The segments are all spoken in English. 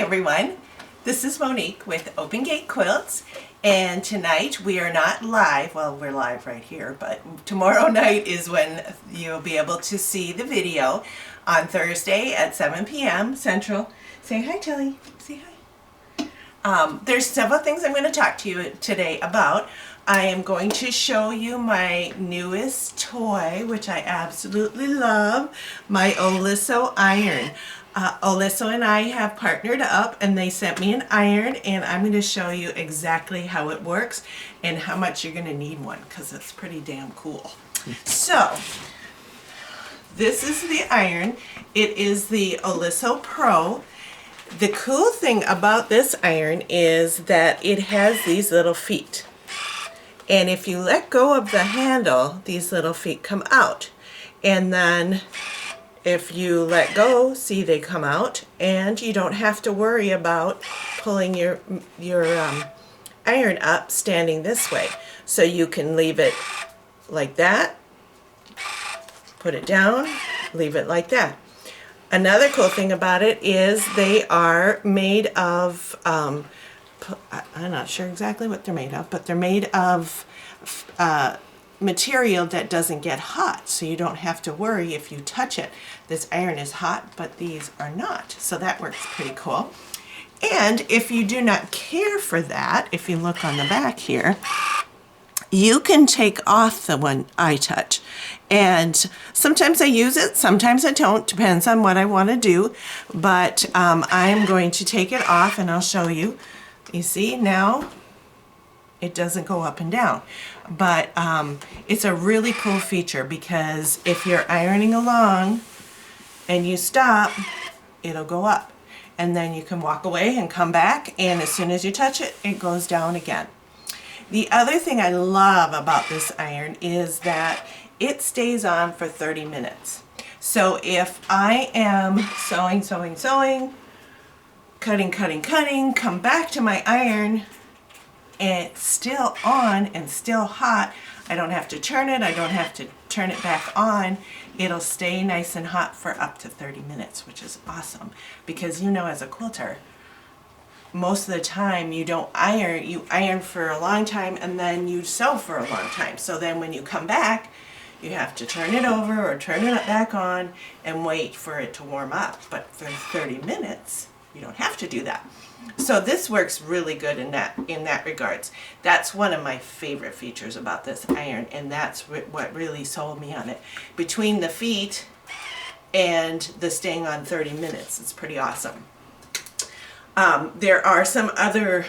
everyone, this is Monique with Open Gate Quilts, and tonight we are not live. Well, we're live right here, but tomorrow night is when you'll be able to see the video on Thursday at 7 p.m. Central. Say hi, Tilly. Say hi. There's several things I'm going to talk to you today about. I am going to show you my newest toy, which I absolutely love, my Oliso iron. Oliso and I have partnered up and they sent me an iron, and I'm going to show you exactly how it works and how much you're going to need one because it's pretty damn cool. So, this is the iron. It is the Oliso Pro. The cool thing about this iron is that it has these little feet. And if you let go of the handle, these little feet come out. And then if you let go, see, they come out, and you don't have to worry about pulling your iron up standing this way. So you can leave it like that, put it down, leave it like that. Another cool thing about it is they are made of I'm not sure exactly what they're made of, but they're made of material that doesn't get hot, so you don't have to worry if you touch it. This iron is hot, but these are not, so that works pretty cool. And if you do not care for that, if you look on the back here, you can take off the one I touch. And sometimes I use it, sometimes I don't, depends on what I want to do, but I'm going to take it off and I'll show you. You see, now it doesn't go up and down, but it's a really cool feature because if you're ironing along and you stop, it'll go up, and then you can walk away and come back, and as soon as you touch it, it goes down again. The other thing I love about this iron is that it stays on for 30 minutes. So if I am sewing, cutting, come back to my iron, and it's still on and still hot. I don't have to turn it, I don't have to turn it back on. It'll stay nice and hot for up to 30 minutes, which is awesome. Because you know, as a quilter, most of the time you don't iron, you iron for a long time and then you sew for a long time. So then when you come back, you have to turn it over or turn it back on and wait for it to warm up. But for 30 minutes, you don't have to do that. So this works really good in that regards. That's one of my favorite features about this iron, and that's what really sold me on it. Between the feet and the staying on 30 minutes, it's pretty awesome. There are some other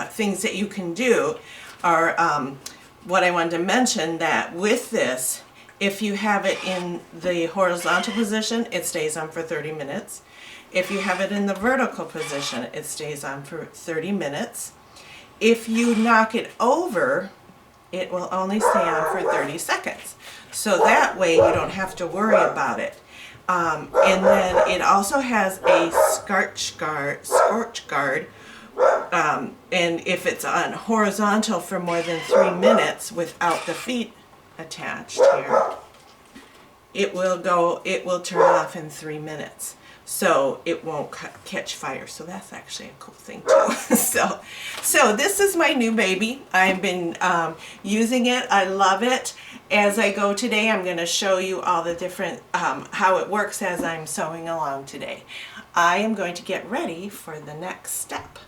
things that you can do. What I wanted to mention, that with this, if you have it in the horizontal position, it stays on for 30 minutes. If you have it in the vertical position, it stays on for 30 minutes. If you knock it over, it will only stay on for 30 seconds. So that way you don't have to worry about it. And then it also has a scorch guard. And if it's on horizontal for more than 3 minutes without the feet attached here, it will turn off in 3 minutes. So it won't catch fire. So that's actually a cool thing too. So this is my new baby. I've been using it. I love it. As I go today, I'm going to show you all the different, how it works as I'm sewing along today. I am going to get ready for the next step.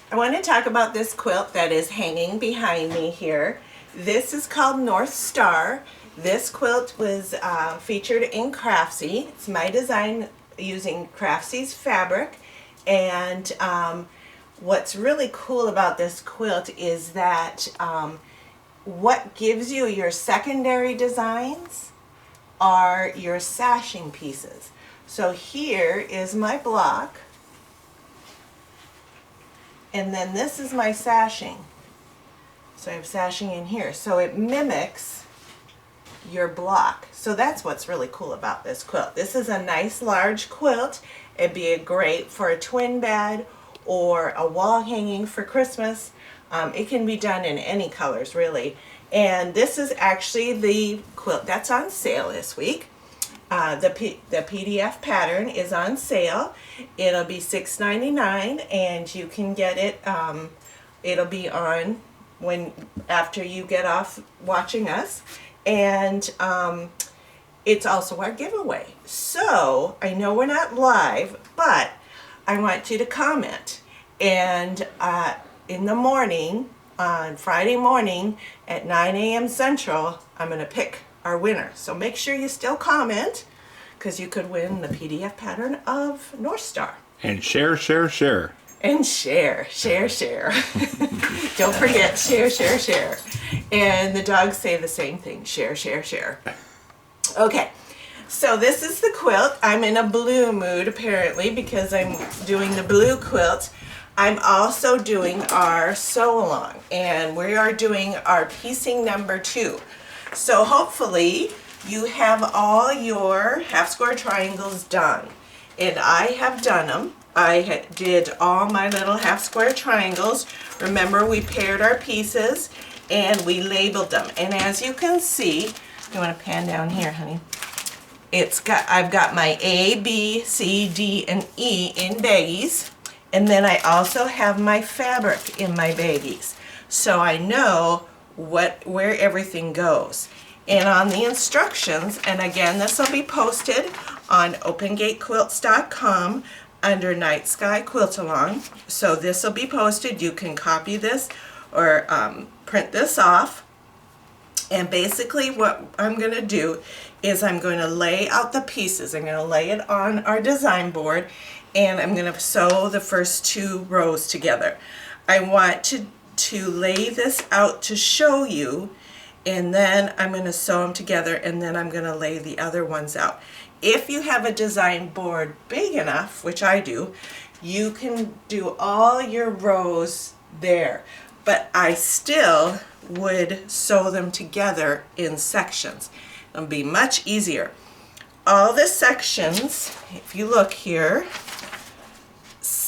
I want to talk about this quilt that is hanging behind me here. This is called North Star. This quilt was featured in Craftsy. It's my design using Craftsy's fabric, and what's really cool about this quilt is that what gives you your secondary designs are your sashing pieces. So here is my block, and then this is my sashing. So I have sashing in here. So it mimics your block. So that's what's really cool about this quilt. This is a nice large quilt. It'd be great for a twin bed or a wall hanging for Christmas. It can be done in any colors really. And this is actually the quilt that's on sale this week. The PDF pattern is on sale. It'll be $6.99, and you can get it. It'll be on after you get off watching us, and it's also our giveaway. So I know we're not live, but I want you to comment, and in the morning, on Friday morning at 9 a.m. Central, I'm going to pick our winner. So make sure you still comment, because you could win the PDF pattern of North Star. And share, share, share. And share, share, share. Don't forget, share, share, share. And the dogs say the same thing, share, share, share. Okay, so this is the quilt. I'm in a blue mood apparently because I'm doing the blue quilt. I'm also doing our sew along, and we are doing our piecing number 2. So hopefully you have all your half square triangles done, and I have done them. I did all my little half square triangles. Remember, we paired our pieces and we labeled them. And as you can see, you want to pan down here, honey. I've got my A, B, C, D, and E in baggies, and then I also have my fabric in my baggies, so I know where everything goes. And on the instructions, and again, this will be posted on OpenGateQuilts.com under Night Sky Quilt Along. So this will be posted. You can copy this or print this off. And basically what I'm going to do is I'm going to lay out the pieces. I'm going to lay it on our design board, and I'm going to sew the first 2 rows together. I want to lay this out to show you, and then I'm going to sew them together, and then I'm going to lay the other ones out. If you have a design board big enough, which I do, you can do all your rows there, but I still would sew them together in sections. It'll be much easier. All the sections, if you look here,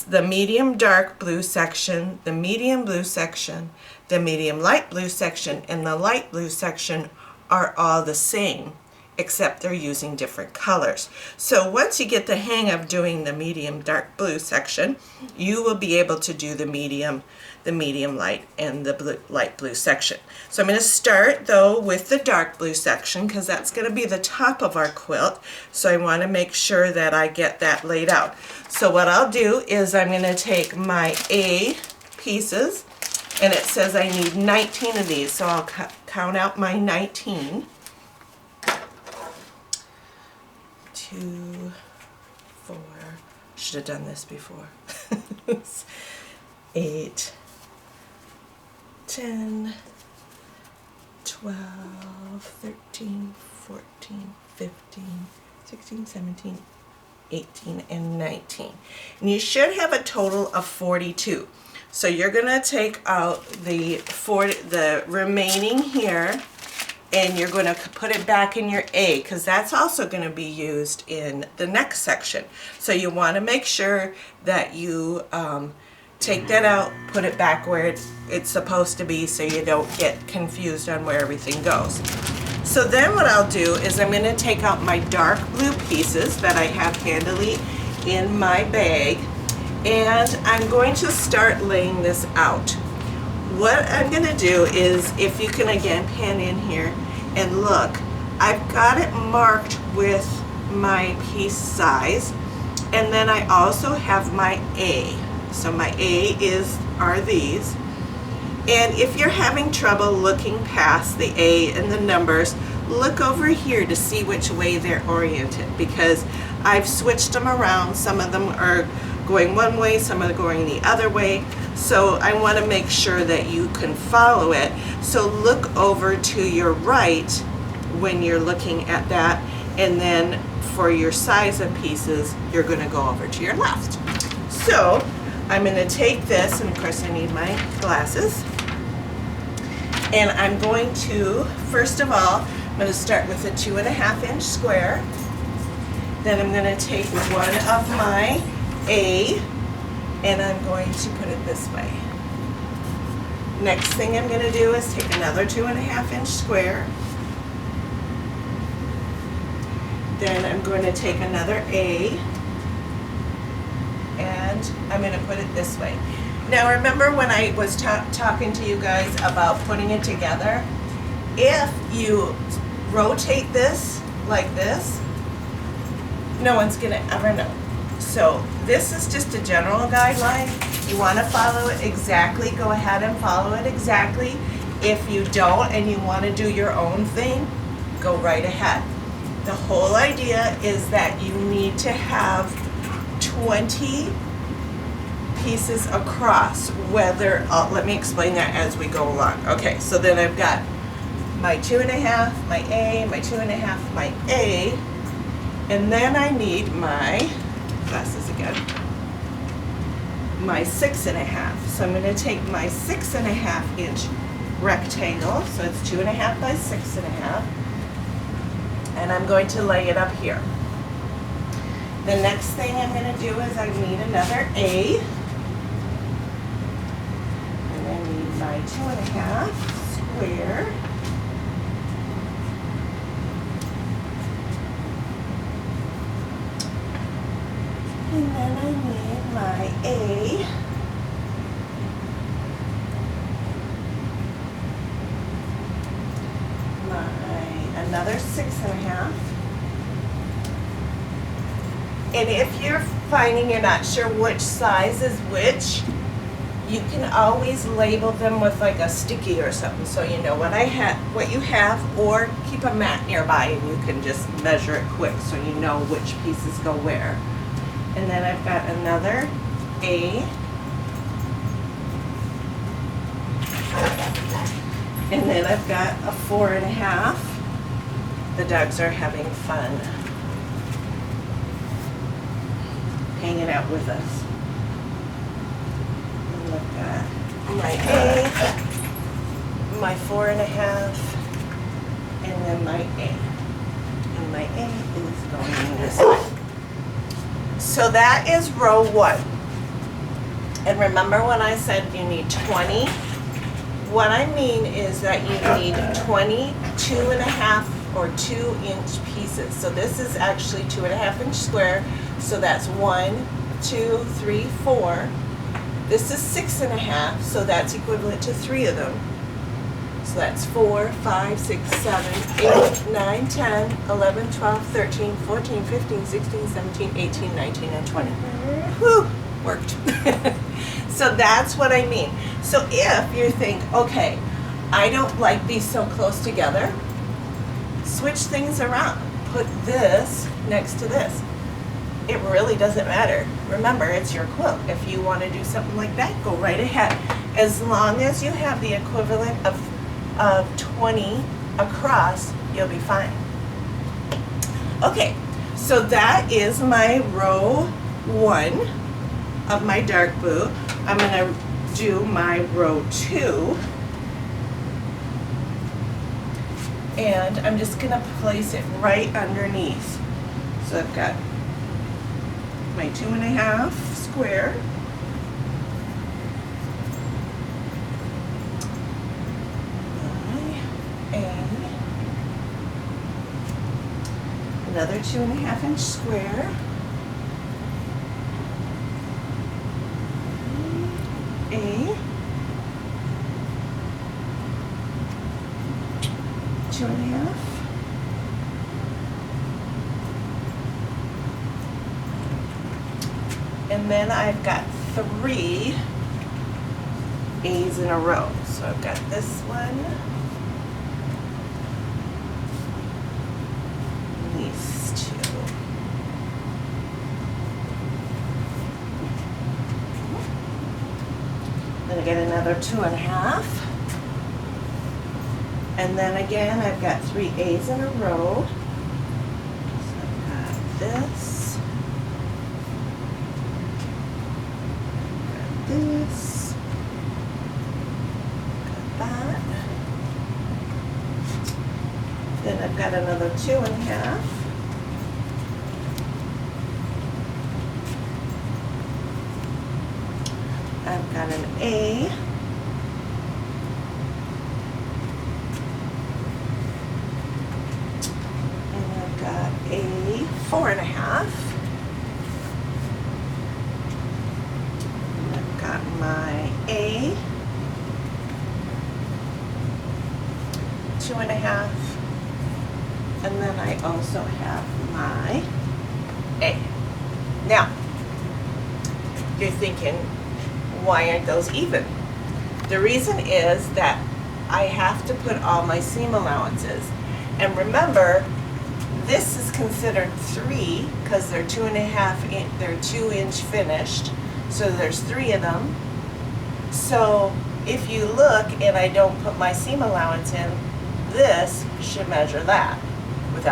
the medium dark blue section, the medium blue section, the medium light blue section, and the light blue section are all the same, except they're using different colors. So once you get the hang of doing the medium dark blue section, you will be able to do the medium light, and the light blue section. So I'm going to start though with the dark blue section, because that's going to be the top of our quilt. So I want to make sure that I get that laid out. So what I'll do is I'm going to take my A pieces, and it says I need 19 of these, so I'll count out my 19. 2, 4, should have done this before. 8, 10, 12, 13, 14, 15, 16, 17, 18, and 19. And you should have a total of 42. So you're going to take out the remaining here, and you're going to put it back in your A, because that's also going to be used in the next section. So you want to make sure that you take that out, put it back where it's supposed to be, so you don't get confused on where everything goes. So then what I'll do is I'm going to take out my dark blue pieces that I have handily in my bag, and I'm going to start laying this out. What I'm going to do is, if you can again pan in here and look, I've got it marked with my piece size, and then I also have my A. So my A are these. And if you're having trouble looking past the A and the numbers, look over here to see which way they're oriented, because I've switched them around. Some of them are going one way, some are going the other way. So I want to make sure that you can follow it. So look over to your right when you're looking at that, and then for your size of pieces, you're going to go over to your left. So I'm going to take this, and of course I need my glasses, and I'm going to, first of all, I'm going to start with a 2.5 inch square. Then I'm going to take one of my A, and I'm going to put it this way. Next thing I'm going to do is take another 2.5 inch square. Then I'm going to take another A, and I'm going to put it this way. Now remember when I was talking to you guys about putting it together? If you rotate this like this, no one's going to ever know. So this is just a general guideline. You want to follow it exactly, go ahead and follow it exactly. If you don't and you want to do your own thing, go right ahead. The whole idea is that you need to have 20 pieces across, whether, let me explain that as we go along. Okay, so then I've got my 2.5, my A, my 2.5, my A, and then I need my, glasses again, my 6.5. So I'm going to take my 6.5 inch rectangle, so it's 2.5 by 6.5, and I'm going to lay it up here. The next thing I'm going to do is I need another A, and I need my 2.5 square, and then I need my A, another 6.5. And if you're finding you're not sure which size is which, you can always label them with like a sticky or something, so you know what you have, or keep a mat nearby and you can just measure it quick so you know which pieces go where. And then I've got another A, and then I've got a 4.5. The dogs are having fun hanging out with us. And I've got my A, my 4.5, and then my A. And my A is going this way. So that is row 1. And remember when I said you need 20? What I mean is that you need 20 2.5 or 2-inch pieces. So this is actually 2.5-inch square. So that's 1, 2, 3, 4. This is 6.5, so that's equivalent to 3 of them. So that's 4, 5, 6, 7, 8, 9, 10, 11, 12, 13, 14, 15, 16, 17, 18, 19, and 20. Whew, worked. So that's what I mean. So if you think, okay, I don't like these so close together, switch things around. Put this next to this. It really doesn't matter. Remember, it's your quilt. If you want to do something like that, go right ahead. As long as you have the equivalent of 20 across, you'll be fine. Okay, so that is my row 1 of my dark blue. I'm going to do my row 2. And I'm just going to place it right underneath. So I've got my 2.5 square, my A, another 2.5-inch square, A, 2.5, and then I've got 3 A's in a row. So I've got this one, these 2. Then I get another 2.5. And then again, I've got 3 A's in a row. So I've got this, got this, got that. Then I've got another 2.5. I've got an A. And I've got A. my A, 2.5, and then I also have my A. Now, you're thinking, why aren't those even? The reason is that I have to put all my seam allowances. And remember, this is considered 3 because they're 2.5 they're 2-inch finished. So there's 3 of them. So if you look and I don't put my seam allowance in, this should measure that with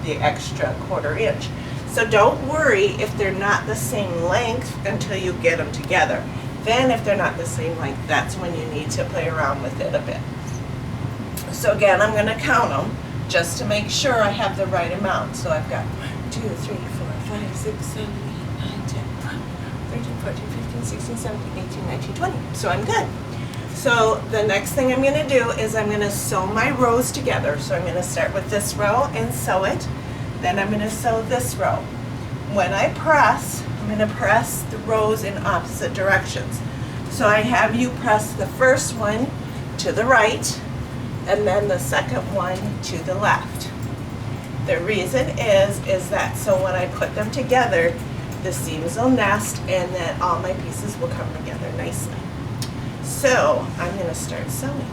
the extra 1/4 inch. So don't worry if they're not the same length until you get them together. Then if they're not the same length, that's when you need to play around with it a bit. So again, I'm going to count them just to make sure I have the right amount. So I've got 1, 2, 3, 4, 5, 6, 7, 8, 9, 10, 11, 13, 14, 15, 16, 17, 18, 19, 20. So I'm good. So the next thing I'm going to do is I'm going to sew my rows together. So I'm going to start with this row and sew it. Then I'm going to sew this row. When I press, I'm going to press the rows in opposite directions. So I have you press the first one to the right and then the second one to the left. The reason is that so when I put them together, the seams will nest and then all my pieces will come together nicely. So I'm going to start sewing.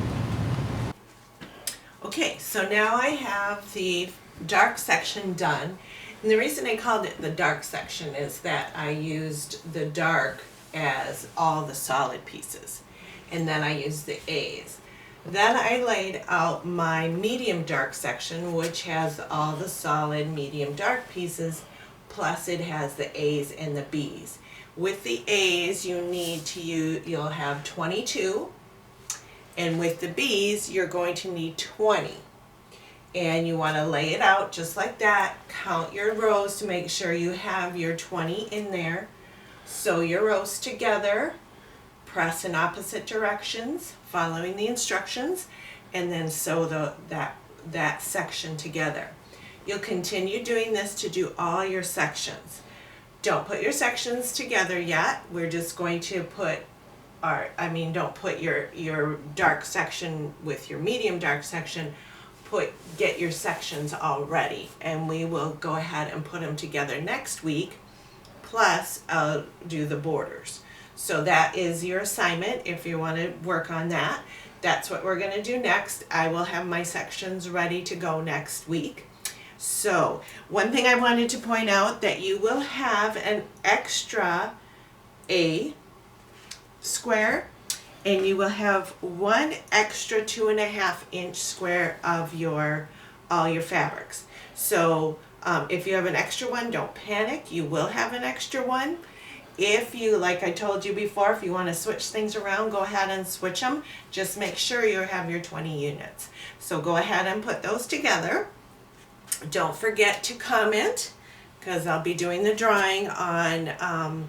Okay, so now I have the dark section done. And the reason I called it the dark section is that I used the dark as all the solid pieces. And then I used the A's. Then I laid out my medium dark section, which has all the solid medium dark pieces, plus it has the A's and the B's. With the A's, you'll have 22, and with the B's, you're going to need 20. And you want to lay it out just like that. Count your rows to make sure you have your 20 in there. Sew your rows together, press in opposite directions, following the instructions, and then sew that section together. You'll continue doing this to do all your sections. Don't put your sections together yet. We're just going to put don't put your dark section with your medium dark section. Get your sections all ready, and we will go ahead and put them together next week, plus do the borders. So that is your assignment if you want to work on that. That's what we're going to do next. I will have my sections ready to go next week. So one thing I wanted to point out, that you will have an extra A square, and you will have one extra 2.5 inch square of all your fabrics. So if you have an extra one, don't panic. You will have an extra one. If you, like I told you before, if you want to switch things around, go ahead and switch them. Just make sure you have your 20 units. So go ahead and put those together. Don't forget to comment, because I'll be doing the drawing on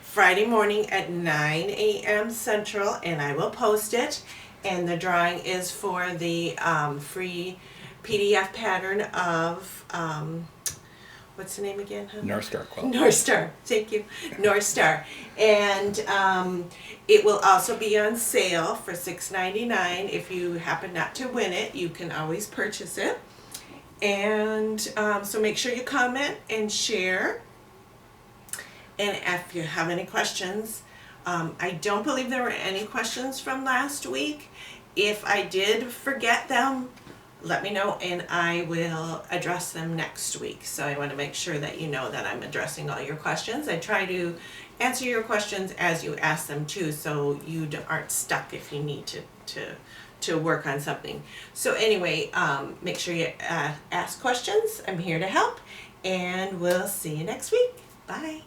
Friday morning at 9 a.m. Central, and I will post it. And the drawing is for the free PDF pattern of, what's the name again? North Star Quilt. North Star, thank you, North Star. And it will also be on sale for $6.99. If you happen not to win it, you can always purchase it. And so make sure you comment and share. And if you have any questions, I don't believe there were any questions from last week. If I did forget them, let me know and I will address them next week. So I want to make sure that you know that I'm addressing all your questions. I try to answer your questions as you ask them too, so you aren't stuck if you need to work on something. So anyway, make sure you ask questions. I'm here to help, and we'll see you next week. Bye.